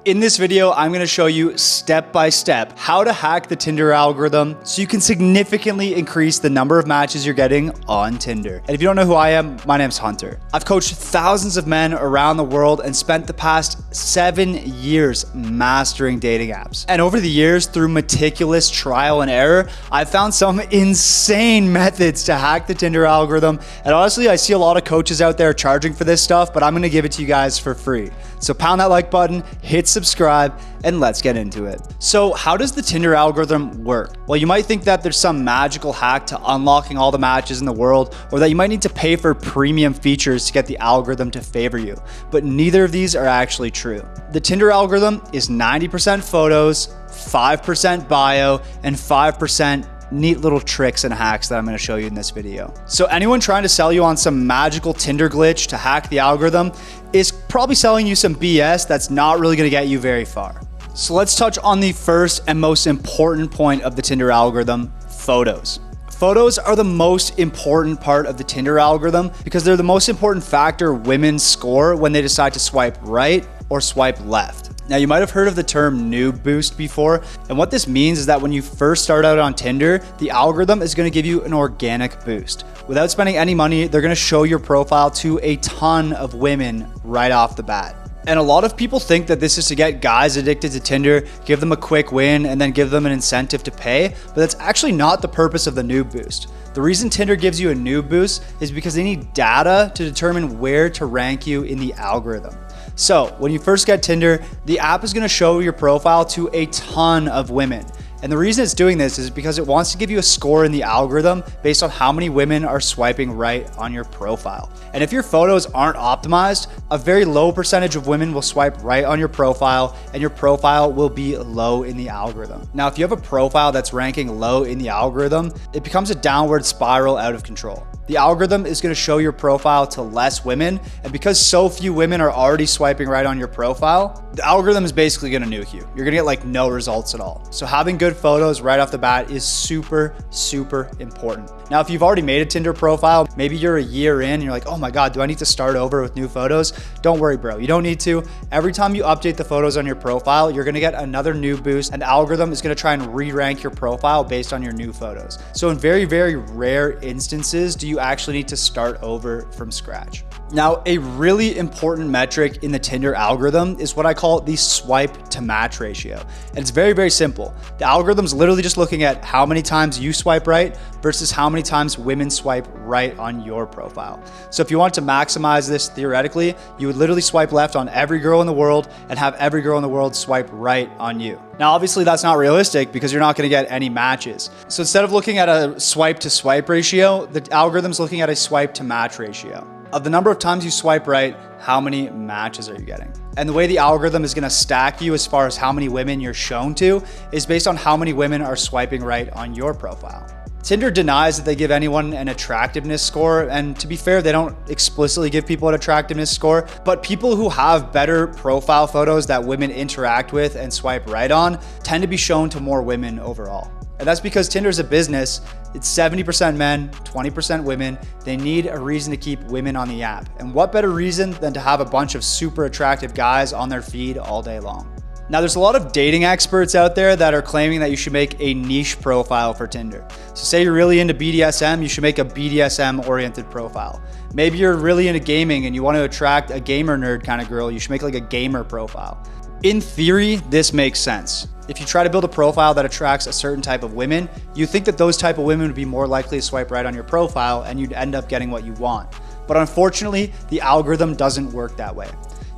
In this video, I'm gonna show you step by step how to hack the Tinder algorithm so you can significantly increase the number of matches you're getting on Tinder. And if you don't know who I am, my name's Hunter. I've coached thousands of men around the world and spent the past 7 years mastering dating apps. And over the years, through meticulous trial and error, I've found some insane methods to hack the Tinder algorithm. And honestly, I see a lot of coaches out there charging for this stuff, but I'm gonna give it to you guys for free. So pound that like button, hit subscribe, and let's get into it. So how does the Tinder algorithm work? Well, you might think that there's some magical hack to unlocking all the matches in the world, or that you might need to pay for premium features to get the algorithm to favor you, but neither of these are actually true. The Tinder algorithm is 90% photos, 5% bio, and 5% neat little tricks and hacks that I'm gonna show you in this video. So anyone trying to sell you on some magical Tinder glitch to hack the algorithm is probably selling you some BS that's not really gonna get you very far. So let's touch on the first and most important point of the Tinder algorithm: photos. Photos are the most important part of the Tinder algorithm because they're the most important factor women score when they decide to swipe right or swipe left. Now, you might have heard of the term noob boost before, and what this means is that when you first start out on Tinder, the algorithm is gonna give you an organic boost. Without spending any money, they're gonna show your profile to a ton of women right off the bat. And a lot of people think that this is to get guys addicted to Tinder, give them a quick win, and then give them an incentive to pay, but that's actually not the purpose of the noob boost. The reason Tinder gives you a noob boost is because they need data to determine where to rank you in the algorithm. So when you first get Tinder, the app is gonna show your profile to a ton of women. And the reason it's doing this is because it wants to give you a score in the algorithm based on how many women are swiping right on your profile. And if your photos aren't optimized, a very low percentage of women will swipe right on your profile, and your profile will be low in the algorithm. Now, if you have a profile that's ranking low in the algorithm, it becomes a downward spiral out of control. The algorithm is gonna show your profile to less women, and because so few women are already swiping right on your profile, the algorithm is basically gonna nuke you. You're gonna get like no results at all. So having good photos right off the bat is super, super important. Now, if you've already made a Tinder profile, maybe you're a year in and you're like, oh my God, do I need to start over with new photos? Don't worry, bro, you don't need to. Every time you update the photos on your profile, you're gonna get another new boost, and the algorithm is gonna try and re-rank your profile based on your new photos. So in very, very rare instances, do you actually need to start over from scratch. Now, a really important metric in the Tinder algorithm is what I call the swipe to match ratio. And it's very, very simple. The algorithm's literally just looking at how many times you swipe right versus how many times women swipe right on your profile. So if you want to maximize this theoretically, you would literally swipe left on every girl in the world and have every girl in the world swipe right on you. Now, obviously that's not realistic because you're not gonna get any matches. So instead of looking at a swipe to swipe ratio, the algorithm's looking at a swipe to match ratio. Of the number of times you swipe right, how many matches are you getting? And the way the algorithm is gonna stack you as far as how many women you're shown to is based on how many women are swiping right on your profile. Tinder denies that they give anyone an attractiveness score, and to be fair, they don't explicitly give people an attractiveness score, but people who have better profile photos that women interact with and swipe right on tend to be shown to more women overall. And that's because Tinder's a business. It's 70% men, 20% women. They need a reason to keep women on the app. And what better reason than to have a bunch of super attractive guys on their feed all day long? Now, there's a lot of dating experts out there that are claiming that you should make a niche profile for Tinder. So say you're really into BDSM, you should make a BDSM oriented profile. Maybe you're really into gaming and you want to attract a gamer nerd kind of girl, you should make like a gamer profile. In theory, this makes sense. If you try to build a profile that attracts a certain type of women, you think that those type of women would be more likely to swipe right on your profile and you'd end up getting what you want. But unfortunately, the algorithm doesn't work that way.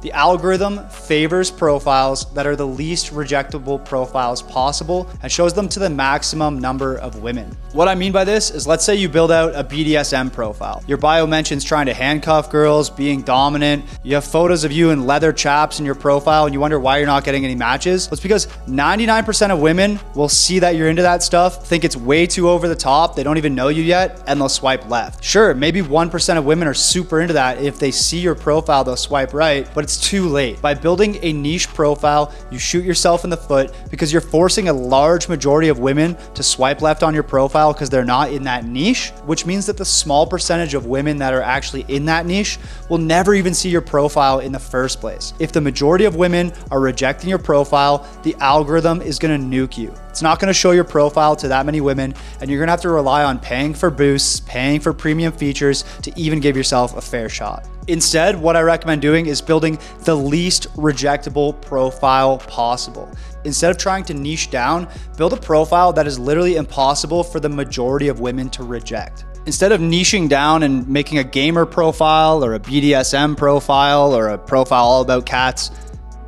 The algorithm favors profiles that are the least rejectable profiles possible and shows them to the maximum number of women. What I mean by this is, let's say you build out a BDSM profile. Your bio mentions trying to handcuff girls, being dominant. You have photos of you in leather chaps in your profile and you wonder why you're not getting any matches. Well, it's because 99% of women will see that you're into that stuff, think it's way too over the top, they don't even know you yet, and they'll swipe left. Sure, maybe 1% of women are super into that. If they see your profile, they'll swipe right, but it's too late. By building a niche profile, you shoot yourself in the foot because you're forcing a large majority of women to swipe left on your profile because they're not in that niche, which means that the small percentage of women that are actually in that niche will never even see your profile in the first place. If the majority of women are rejecting your profile, the algorithm is gonna nuke you. It's not gonna show your profile to that many women, and you're gonna have to rely on paying for boosts, paying for premium features to even give yourself a fair shot. Instead, what I recommend doing is building the least rejectable profile possible. Instead of trying to niche down, build a profile that is literally impossible for the majority of women to reject. Instead of niching down and making a gamer profile or a BDSM profile or a profile all about cats,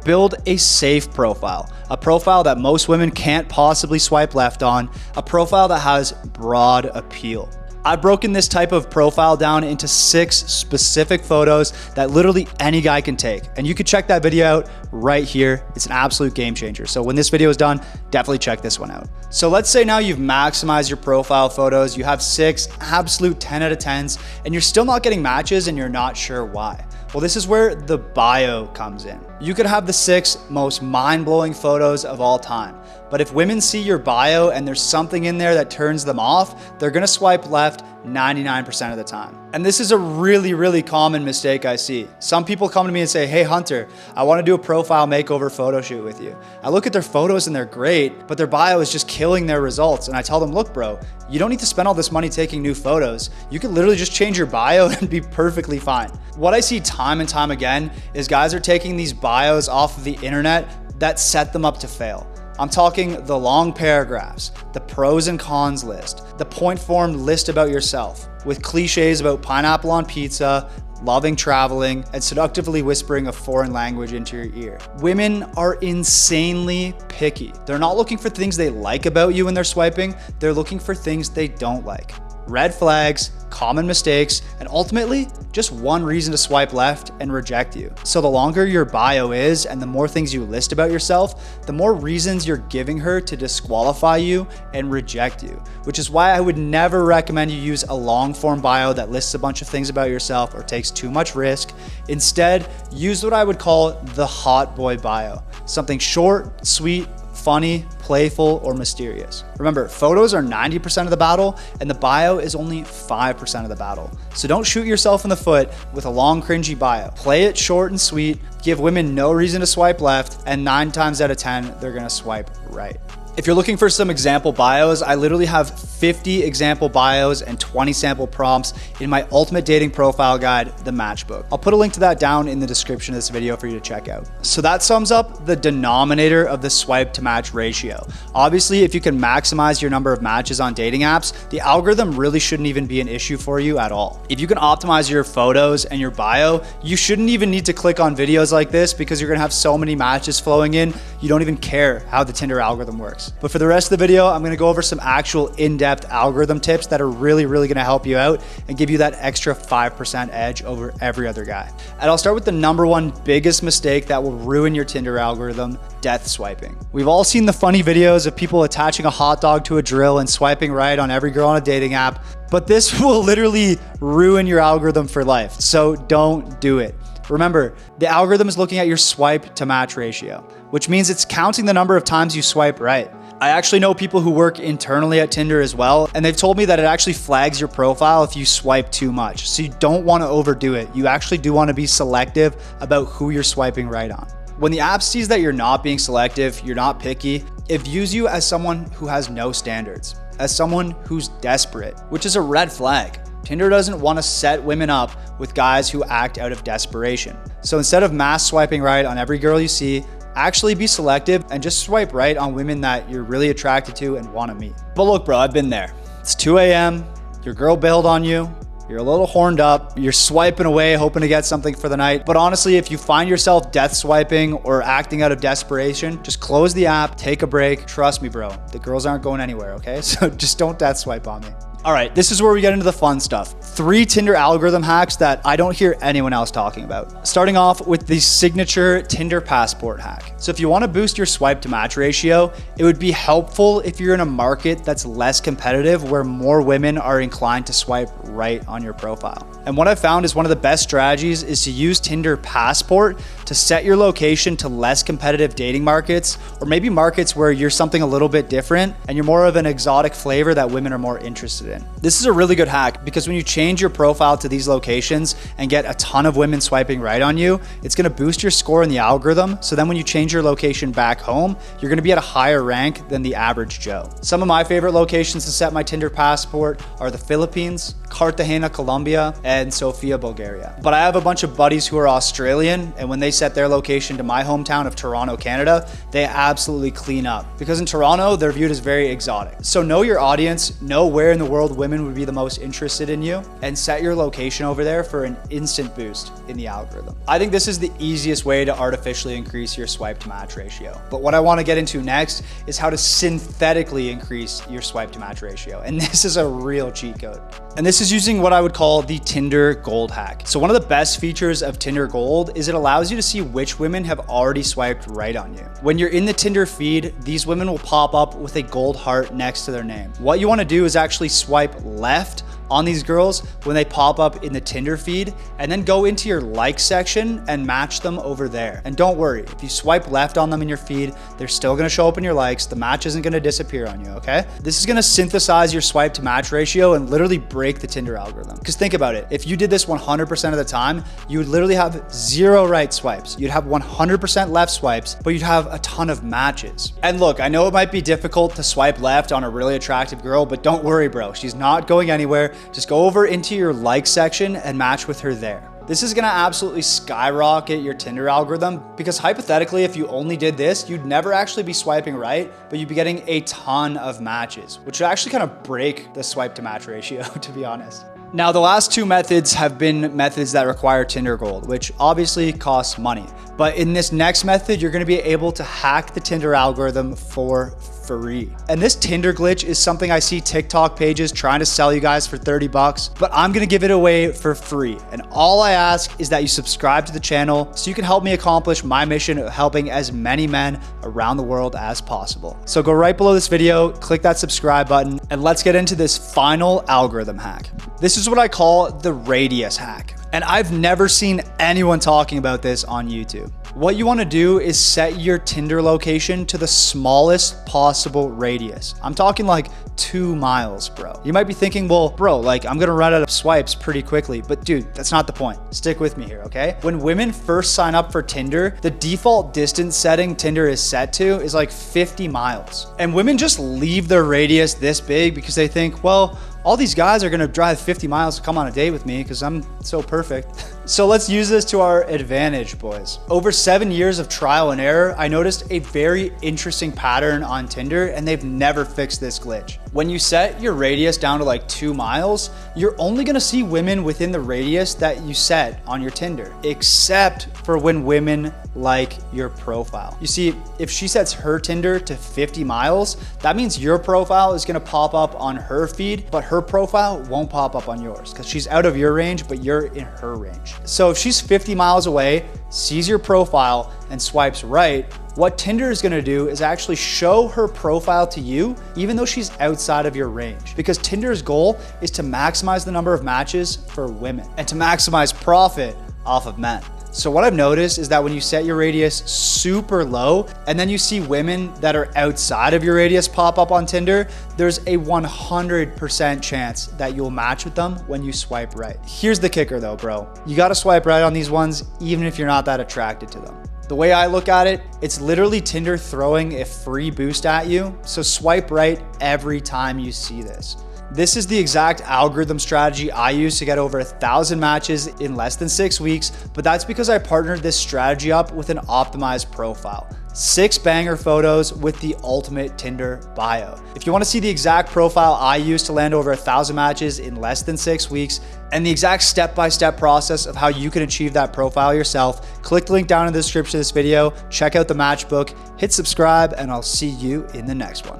build a safe profile, a profile that most women can't possibly swipe left on, a profile that has broad appeal. I've broken this type of profile down into 6 specific photos that literally any guy can take. And you can check that video out right here. It's an absolute game changer. So when this video is done, definitely check this one out. So let's say now you've maximized your profile photos, you have 6 absolute 10 out of 10s, and you're still not getting matches and you're not sure why. Well, this is where the bio comes in. You could have the 6 most mind-blowing photos of all time, but if women see your bio and there's something in there that turns them off, they're gonna swipe left 99% of the time. And this is a really common mistake I see. Some people come to me and say, hey Hunter, I wanna do a profile makeover photo shoot with you. I look at their photos and they're great, but their bio is just killing their results. And I tell them, look bro, you don't need to spend all this money taking new photos. You can literally just change your bio and be perfectly fine. What I see time and time again is guys are taking these bios off of the internet that set them up to fail. I'm talking the long paragraphs, the pros and cons list, the point-formed list about yourself, with cliches about pineapple on pizza, loving traveling, and seductively whispering a foreign language into your ear. Women are insanely picky. They're not looking for things they like about you when they're swiping, they're looking for things they don't like. Red flags, common mistakes, and ultimately just one reason to swipe left and reject you. So the longer your bio is and the more things you list about yourself, the more reasons you're giving her to disqualify you and reject you, which is why I would never recommend you use a long form bio that lists a bunch of things about yourself or takes too much risk. Instead, use what I would call the hot boy bio, something short, sweet, funny, playful, or mysterious. Remember, photos are 90% of the battle and the bio is only 5% of the battle. So don't shoot yourself in the foot with a long cringy bio. Play it short and sweet, give women no reason to swipe left, and 9 times out of 10, they're gonna swipe right. If you're looking for some example bios, I literally have 50 example bios and 20 sample prompts in my ultimate dating profile guide, the Matchbook. I'll put a link to that down in the description of this video for you to check out. So that sums up the denominator of the swipe to match ratio. Obviously, if you can maximize your number of matches on dating apps, the algorithm really shouldn't even be an issue for you at all. If you can optimize your photos and your bio, you shouldn't even need to click on videos like this because you're gonna have so many matches flowing in, you don't even care how the Tinder algorithm works. But for the rest of the video, I'm gonna go over some actual in-depth algorithm tips that are really gonna help you out and give you that extra 5% edge over every other guy. And I'll start with the number 1 biggest mistake that will ruin your Tinder algorithm: death swiping. We've all seen the funny videos of people attaching a hot dog to a drill and swiping right on every girl on a dating app, but this will literally ruin your algorithm for life. So don't do it. Remember, the algorithm is looking at your swipe to match ratio, which means it's counting the number of times you swipe right. I actually know people who work internally at Tinder as well, and they've told me that it actually flags your profile if you swipe too much. So you don't want to overdo it. You actually do want to be selective about who you're swiping right on. When the app sees that you're not being selective, you're not picky, it views you as someone who has no standards, as someone who's desperate, which is a red flag. Tinder doesn't want to set women up with guys who act out of desperation. So instead of mass swiping right on every girl you see, actually be selective and just swipe right on women that you're really attracted to and want to meet. But look, bro, I've been there. It's 2 a.m., your girl bailed on you, you're a little horned up, you're swiping away hoping to get something for the night. But honestly, if you find yourself death swiping or acting out of desperation, just close the app, take a break. Trust me, bro, the girls aren't going anywhere, okay? So just don't death swipe on me. All right, this is where we get into the fun stuff. 3 Tinder algorithm hacks that I don't hear anyone else talking about. Starting off with the signature Tinder passport hack. So if you want to boost your swipe to match ratio, it would be helpful if you're in a market that's less competitive where more women are inclined to swipe right on your profile. And what I've found is one of the best strategies is to use Tinder passport to set your location to less competitive dating markets, or maybe markets where you're something a little bit different and you're more of an exotic flavor that women are more interested in. This is a really good hack because when you change your profile to these locations and get a ton of women swiping right on you, it's gonna boost your score in the algorithm. So then when you change your location back home, you're gonna be at a higher rank than the average Joe. Some of my favorite locations to set my Tinder passport are the Philippines, Cartagena, Colombia, and Sofia, Bulgaria. But I have a bunch of buddies who are Australian, and when they set their location to my hometown of Toronto, Canada, they absolutely clean up. Because in Toronto, they're viewed as very exotic. So know your audience, know where in the world women would be the most interested in you, and set your location over there for an instant boost in the algorithm. I think this is the easiest way to artificially increase your swipe to match ratio. But what I want to get into next is how to synthetically increase your swipe to match ratio. And this is a real cheat code. And this is using what I would call the Tinder Gold hack. So one of the best features of Tinder Gold is it allows you to see which women have already swiped right on you. When you're in the Tinder feed, these women will pop up with a gold heart next to their name. What you want to do is actually swipe left on these girls when they pop up in the Tinder feed, and then go into your like section and match them over there. And don't worry, if you swipe left on them in your feed, they're still gonna show up in your likes. The match isn't gonna disappear on you, okay? This is gonna synthesize your swipe to match ratio and literally break the Tinder algorithm. Because think about it, if you did this 100% of the time, you would literally have 0 right swipes. You'd have 100% left swipes, but you'd have a ton of matches. And look, I know it might be difficult to swipe left on a really attractive girl, but don't worry, bro. She's not going anywhere. Just go over into your like section and match with her there. This is gonna absolutely skyrocket your Tinder algorithm because hypothetically, if you only did this, you'd never actually be swiping right, but you'd be getting a ton of matches, which would actually kind of break the swipe to match ratio, to be honest. Now, the last 2 methods have been methods that require Tinder Gold, which obviously costs money. But in this next method, you're gonna be able to hack the Tinder algorithm for free. And this Tinder glitch is something I see TikTok pages trying to sell you guys for 30 bucks, but I'm gonna give it away for free. And all I ask is that you subscribe to the channel so you can help me accomplish my mission of helping as many men around the world as possible. So go right below this video, click that subscribe button, and let's get into this final algorithm hack. This is what I call the radius hack. And I've never seen anyone talking about this on YouTube. What you want to do is set your Tinder location to the smallest possible radius. I'm talking like 2 miles, bro. You might be thinking, well, bro, like I'm gonna run out of swipes pretty quickly, but dude, that's not the point. Stick with me here, okay? When women first sign up for Tinder, the default distance setting Tinder is set to is like 50 miles. And women just leave their radius this big because they think, well, all these guys are gonna drive 50 miles to come on a date with me because I'm so perfect. So let's use this to our advantage, boys. Over 7 years of trial and error, I noticed a very interesting pattern on Tinder, and they've never fixed this glitch. When you set your radius down to like 2 miles, you're only gonna see women within the radius that you set on your Tinder, except for when women like your profile. You see, if she sets her Tinder to 50 miles, that means your profile is gonna pop up on her feed, but her profile won't pop up on yours because she's out of your range, but you're in her range. So if she's 50 miles away, sees your profile and swipes right, what Tinder is gonna do is actually show her profile to you, even though she's outside of your range. Because Tinder's goal is to maximize the number of matches for women and to maximize profit off of men. So what I've noticed is that when you set your radius super low and then you see women that are outside of your radius pop up on Tinder, there's a 100% chance that you'll match with them when you swipe right. Here's the kicker though, bro. You gotta swipe right on these ones, even if you're not that attracted to them. The way I look at it, it's literally Tinder throwing a free boost at you. So swipe right every time you see this. This is the exact algorithm strategy I use to get over 1,000 matches in less than 6 weeks, but that's because I partnered this strategy up with an optimized profile. 6 banger photos with the ultimate Tinder bio. If you want to see the exact profile I use to land over 1,000 matches in less than 6 weeks and the exact step-by-step process of how you can achieve that profile yourself, click the link down in the description of this video, check out the matchbook, hit subscribe, and I'll see you in the next one.